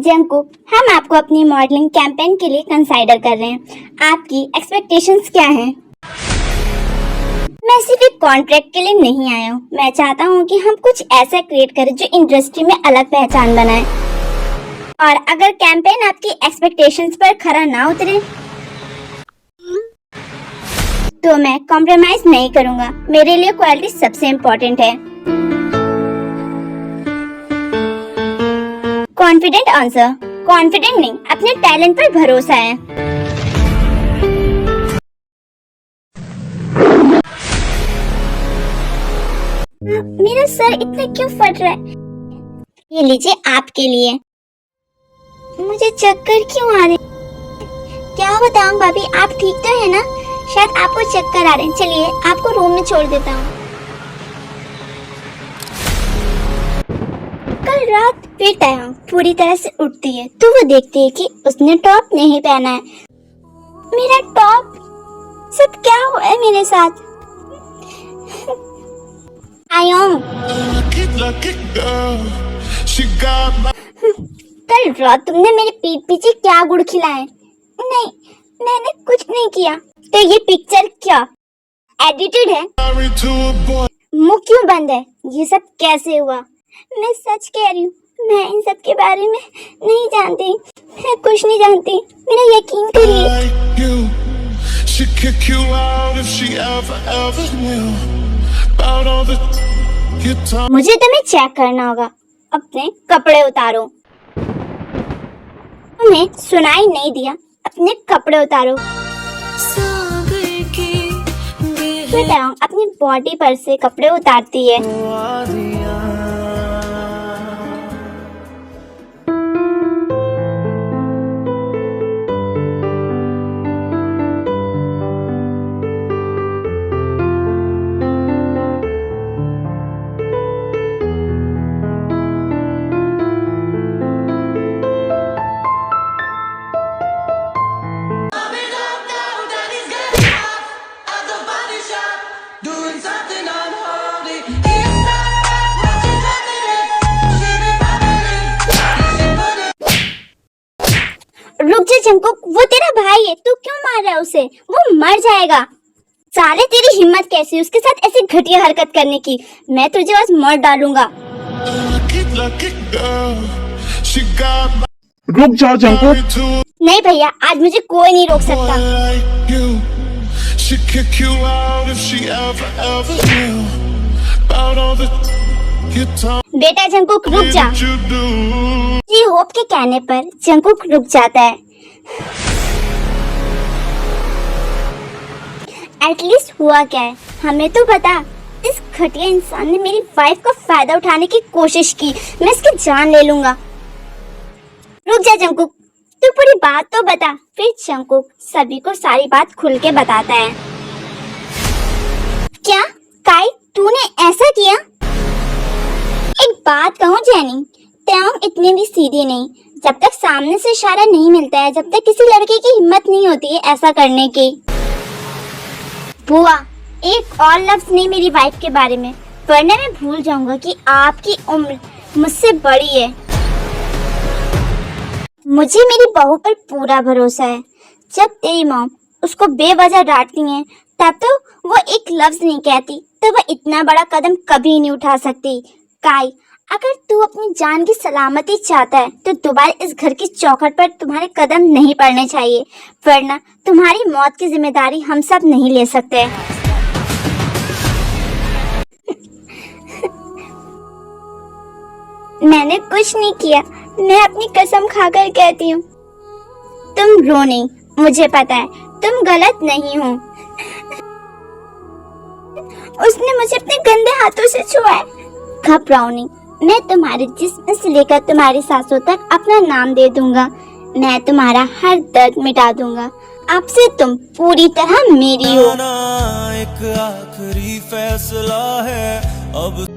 Jungkook, हम आपको अपनी मॉडलिंग कैंपेन के लिए कंसाइडर कर रहे हैं। आपकी एक्सपेक्टेशंस क्या हैं? मैं सिर्फ एक कॉन्ट्रैक्ट के लिए नहीं आया हूँ। मैं चाहता हूँ कि हम कुछ ऐसा क्रिएट करें जो इंडस्ट्री में अलग पहचान बनाए। और अगर कैंपेन आपकी एक्सपेक्टेशंस पर खरा ना उतरे तो मैं कॉम्प्रोमाइज नहीं करूँगा। मेरे लिए क्वालिटी सबसे इम्पोर्टेंट है। Confident answer. कॉन्फिडेंट नहीं, अपने टैलेंट पर भरोसा है। मेरा सर इतना क्यों फट रहा है? ये लीजिए आपके लिए। मुझे चक्कर क्यों आ रहे? क्या बताऊं भाभी, आप ठीक तो है ना? शायद आपको चक्कर आ रहे हैं। चलिए आपको रूम में छोड़ देता हूँ। कल रात फिर टैंग पूरी तरह से उठती है तो वो देखती है कि उसने टॉप नहीं पहना है। मेरा टॉप, सब क्या हुआ है मेरे साथ? आयोंग, कल रात तुमने मेरे पीठ पीछे क्या गुड़ खिलाए? नहीं, मैंने कुछ नहीं किया। तो ये पिक्चर क्या एडिटेड है? मुंह क्यों बंद है? ये सब कैसे हुआ? मैं सच कह रही हूँ, मैं इन सब के बारे में नहीं जानती। मैं कुछ नहीं जानती, मेरा यकीन करिए। मुझे तुम्हें चेक करना होगा। अपने कपड़े उतारो। तुम्हें सुनाई नहीं दिया? अपने कपड़े उतारो। अपनी बॉडी पर से कपड़े उतारती है। रुक जा जंगकुक, वो तेरा भाई है, तू क्यों मार रहा है उसे? वो मर जाएगा। साले तेरी हिम्मत कैसी उसके साथ ऐसी घटिया हरकत करने की? मैं तुझे आज मार डालूंगा। रुक जाओ जंगकुक। नहीं भैया, आज मुझे कोई नहीं रोक सकता। बेटा जंगकुक रुक जा। जी होप के कहने पर जंगकुक रुक जाता है। एटलीस्ट हुआ क्या है हमें तो बता। इस घटिया इंसान ने मेरी वाइफ का फायदा उठाने की कोशिश की। मैं इसकी जान ले लूंगा। रुक जा जंगकुक, तू पूरी बात तो बता। फिर जंगकुक सभी को सारी बात खुल के बताता है। क्या काई, तूने ऐसा किया? एक बात कहूँ जेनी, टैंग इतनी भी सीधी नहीं। जब तक सामने से इशारा नहीं मिलता है, जब तक किसी लड़के की हिम्मत नहीं होती है ऐसा करने की। बुआ, एक और लफ्ज नहीं मेरी वाइफ के बारे में, वरना मैं भूल जाऊंगा कि आपकी उम्र मुझसे बड़ी है। मुझे मेरी बहू पर पूरा भरोसा है। जब तेरी मॉम उसको बेवजह डांटती है तब तो वो एक लफ्ज नहीं कहती, तो वह इतना बड़ा कदम कभी नहीं उठा सकती। काई, अगर तू अपनी जान की सलामती चाहता है तो दोबारा इस घर की चौखट पर तुम्हारे कदम नहीं पड़ने चाहिए, वरना तुम्हारी मौत की जिम्मेदारी हम सब नहीं ले सकते। मैंने कुछ नहीं किया, मैं अपनी कसम खाकर कहती हूँ। तुम रो नहीं, मुझे पता है तुम गलत नहीं हो। उसने मुझे अपने गंदे हाथों से छुआ है। घबराओ नहीं, मैं तुम्हारे जिस्म से लेकर तुम्हारी सांसों तक अपना नाम दे दूंगा। मैं तुम्हारा हर दर्द मिटा दूंगा। अब से तुम पूरी तरह मेरी हो। एक आखिरी फैसला है अब।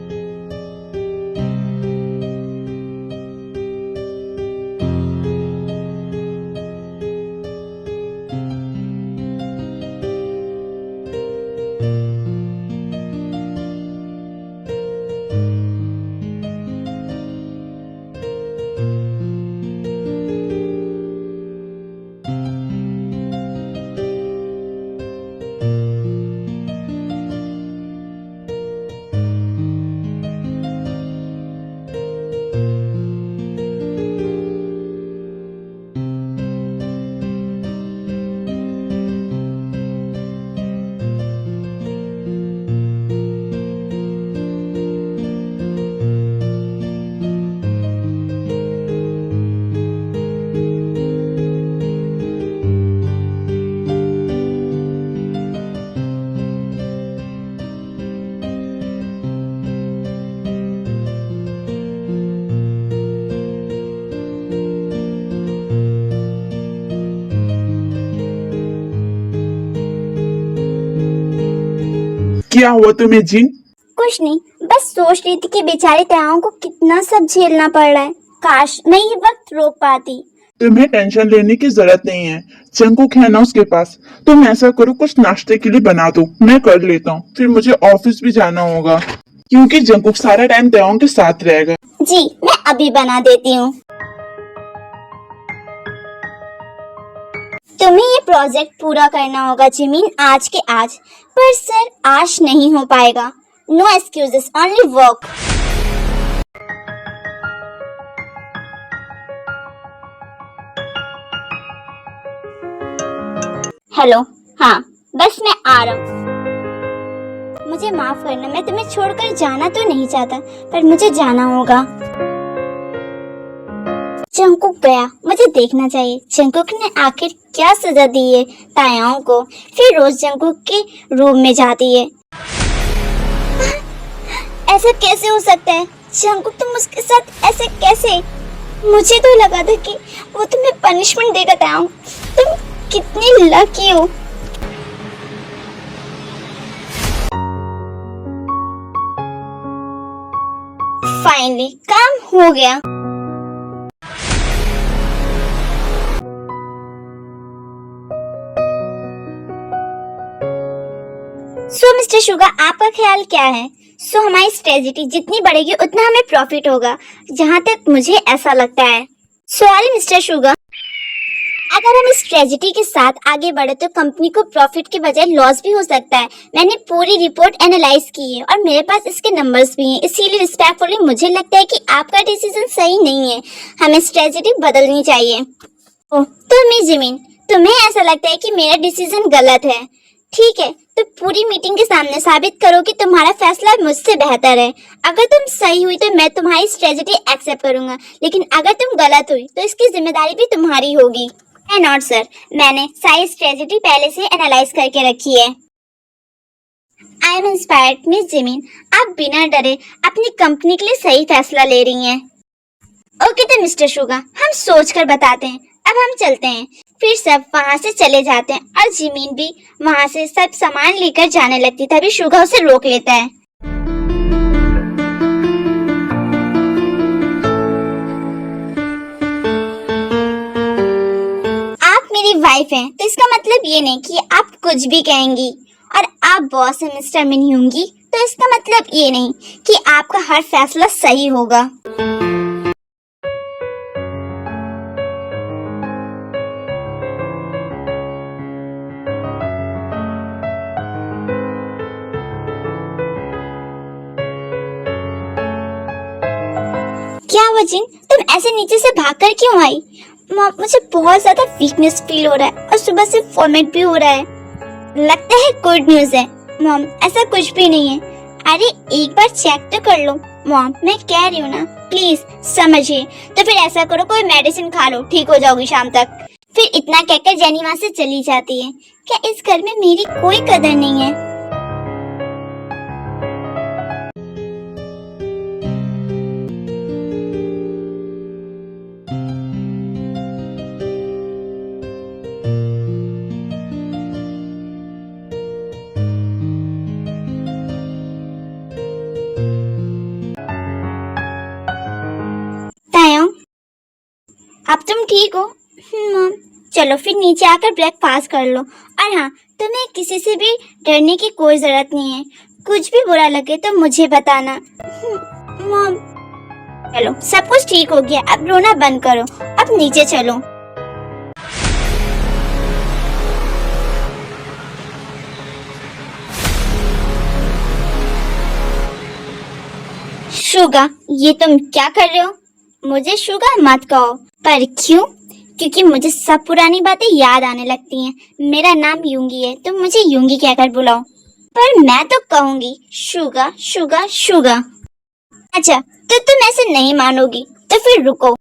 क्या हुआ तुम्हें जिन? कुछ नहीं, बस सोच रही थी कि बेचारे तायाओं को कितना सब झेलना पड़ रहा है। काश मैं ये वक्त रोक पाती। तुम्हें टेंशन लेने की जरूरत नहीं है, जंकुक है ना उसके पास। तुम ऐसा करो, कुछ नाश्ते के लिए बना दो, मैं कर लेता हूँ। फिर मुझे ऑफिस भी जाना होगा क्योंकि जंकुक सारा टाइम तायाओं के साथ रहेगा। जी मैं अभी बना देती हूँ। तुम्हें ये प्रोजेक्ट पूरा करना होगा जिमिन, आज के आज। पर सर आज नहीं हो पाएगा। No excuses, only work. Hello, हाँ बस मैं आ रहा हूँ। मुझे माफ करना, मैं तुम्हें छोड़कर जाना तो नहीं चाहता, पर मुझे जाना होगा। जंकुक गया, मुझे देखना चाहिए जंकुक ने आखिर क्या सजा दी है तायाओं को। फिर रोज जंकुक के रूम में जाती है। ऐसा कैसे हो सकता है? जंकुक तुम उसके साथ ऐसे कैसे? मुझे तो लगा था कि वो तुम्हें पनिशमेंट देगा तायाओं। तुम कितनी लकी हो। फाइनली काम हो गया। सो मिस्टर शुगर, आपका ख्याल क्या है? हमारी स्ट्रेटजी जितनी बढ़ेगी उतना हमें प्रॉफिट होगा, जहाँ तक मुझे ऐसा लगता है। सॉरी मिस्टर शुगर, अगर हम इस स्ट्रेटजी के साथ आगे बढ़े तो कंपनी को प्रॉफिट के बजाय लॉस भी हो सकता है। मैंने पूरी रिपोर्ट एनालाइज की है और मेरे पास इसके नंबर्स भी हैं, इसीलिए रिस्पेक्टफुली मुझे लगता है कि आपका डिसीजन सही नहीं है। हमें स्ट्रेटजी बदलनी चाहिए। ओह, तुम्हें जिमिन, तुम्हें ऐसा लगता है कि मेरा डिसीजन गलत है? ठीक है, तो पूरी मीटिंग के सामने साबित करो कि तुम्हारा फैसला मुझसे बेहतर है। अगर तुम सही हुई तो मैं तुम्हारी स्ट्रेटजी एक्सेप्ट करूंगा, लेकिन अगर तुम गलत हुई तो इसकी जिम्मेदारी भी तुम्हारी होगी। नॉट सर, मैंने सारी स्ट्रेटजी पहले से एनालाइज करके रखी है। I am inspired miss Jimin, आप बिना डरे अपनी कंपनी के लिए सही फैसला ले रही हैं। ओके तो मिस्टर शुगा, हम सोच कर बताते हैं। अब हम चलते हैं। फिर सब वहाँ से चले जाते हैं और जिमिन भी वहाँ से सब सामान लेकर जाने लगती, तभी शुगा उसे रोक लेता है। आप मेरी वाइफ हैं, तो इसका मतलब ये नहीं कि आप कुछ भी कहेंगी। और आप बॉस हैं मिस्टर मिनह्यूंगी, तो इसका मतलब ये नहीं कि आपका हर फैसला सही होगा। क्या वजिन, तुम ऐसे नीचे से भागकर क्यों आई? मॉम, मुझे बहुत ज्यादा वीकनेस फील हो रहा है और सुबह से वॉमिट भी हो रहा है। लगता है गुड न्यूज है। मॉम, ऐसा कुछ भी नहीं है। अरे एक बार चेक तो कर लो। मॉम, मैं कह रही हूँ ना, प्लीज समझिए। तो फिर ऐसा करो, कोई मेडिसिन खा लो, ठीक हो जाओगी शाम तक। फिर इतना कहकर जेनी वहाँ से चली जाती है। क्या इस घर में मेरी कोई कदर नहीं है? अब तुम ठीक हो? मॉम, चलो फिर नीचे आकर ब्रेकफास्ट कर लो। और हाँ, तुम्हें किसी से भी डरने की कोई जरूरत नहीं है। कुछ भी बुरा लगे तो मुझे बताना। मॉम, चलो सब कुछ ठीक हो गया, अब रोना बंद करो, अब नीचे चलो। शुगा, ये तुम क्या कर रहे हो? मुझे शुगा मत कहो। पर क्यों? क्योंकि मुझे सब पुरानी बातें याद आने लगती हैं। मेरा नाम यूंगी है, तुम मुझे यूंगी कहकर बुलाओ। पर मैं तो कहूंगी शुगा शुगा शुगा। अच्छा, तो तुम ऐसे नहीं मानोगी, तो फिर रुको।